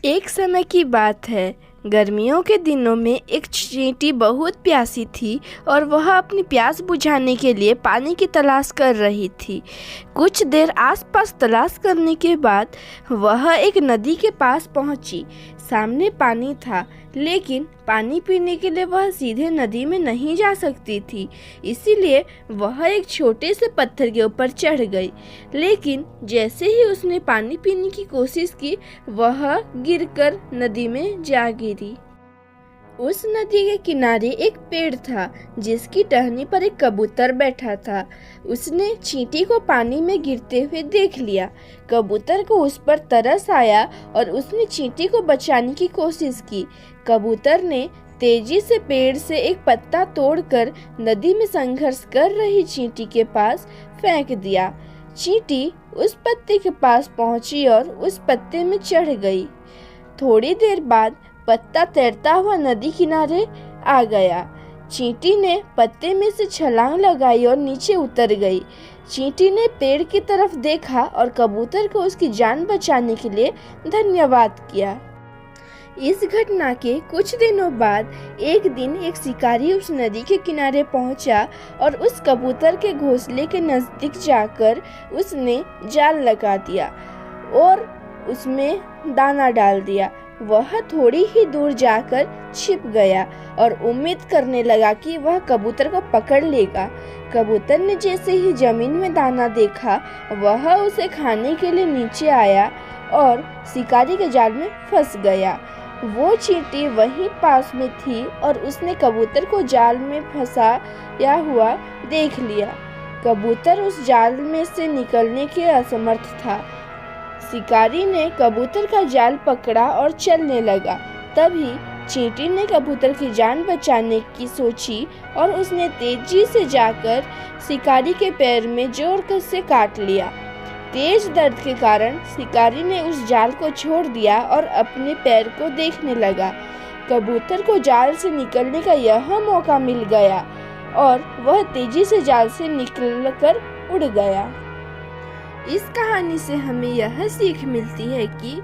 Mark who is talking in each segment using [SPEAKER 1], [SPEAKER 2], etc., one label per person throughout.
[SPEAKER 1] एक समय की बात है। गर्मियों के दिनों में एक चींटी बहुत प्यासी थी और वह अपनी प्यास बुझाने के लिए पानी की तलाश कर रही थी। कुछ देर आसपास तलाश करने के बाद वह एक नदी के पास पहुंची। सामने पानी था, लेकिन पानी पीने के लिए वह सीधे नदी में नहीं जा सकती थी। इसीलिए वह एक छोटे से पत्थर के ऊपर चढ़ गई। लेकिन जैसे ही उसने पानी पीने की कोशिश की, वह गिरकर नदी में जा गिरी। उस नदी के किनारे एक पेड़ था, जिसकी टहनी पर एक कबूतर बैठा था। उसने चींटी को पानी में गिरते हुए देख लिया। कबूतर को उस पर तरस आया और उसने चींटी को बचाने की कोशिश की। कबूतर ने तेजी से पेड़ से एक पत्ता तोड़कर नदी में संघर्ष कर रही चींटी के पास फेंक दिया। चींटी उस पत्ते के पास पहुंची और उस पत्ते में चढ़ गई। थोड़ी देर बाद पत्ता तैरता हुआ नदी किनारे आ गया। चींटी ने पत्ते में से छलांग लगाई और नीचे उतर गई। चींटी ने पेड़ की तरफ देखा और कबूतर को उसकी जान बचाने के लिए धन्यवाद किया। इस घटना के कुछ दिनों बाद एक दिन एक शिकारी उस नदी के किनारे पहुंचा और उस कबूतर के घोंसले के नजदीक जाकर उसने जाल लगा दिया और उसमें दाना डाल दिया। वह थोड़ी ही दूर जाकर छिप गया और उम्मीद करने लगा कि वह कबूतर को पकड़ लेगा। कबूतर ने जैसे ही जमीन में दाना देखा, वह उसे खाने के लिए नीचे आया और शिकारी के जाल में फंस गया। वो चींटी वहीं पास में थी और उसने कबूतर को जाल में फंसाया हुआ देख लिया। कबूतर उस जाल में से निकलने के असमर्थ था। शिकारी ने कबूतर का जाल पकड़ा और चलने लगा। तभी चींटी ने कबूतर की जान बचाने की सोची और उसने तेजी से जाकर शिकारी के पैर में जोर से काट लिया। तेज दर्द के कारण शिकारी ने उस जाल को छोड़ दिया और अपने पैर को देखने लगा। कबूतर को जाल से निकलने का यह मौका मिल गया और वह तेजी से जाल से निकलकर उड़ गया। इस कहानी से हमें यह सीख मिलती है कि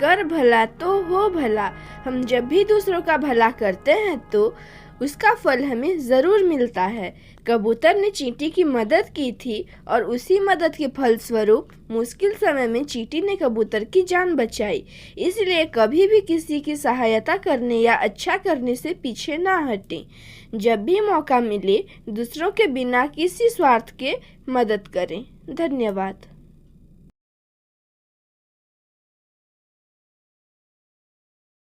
[SPEAKER 1] कर भला तो हो भला। हम जब भी दूसरों का भला करते हैं तो उसका फल हमें ज़रूर मिलता है। कबूतर ने चींटी की मदद की थी और उसी मदद के फलस्वरूप मुश्किल समय में चींटी ने कबूतर की जान बचाई। इसलिए कभी भी किसी की सहायता करने या अच्छा करने से पीछे ना हटें। जब भी मौका मिले दूसरों के बिना किसी स्वार्थ के मदद करें। धन्यवाद।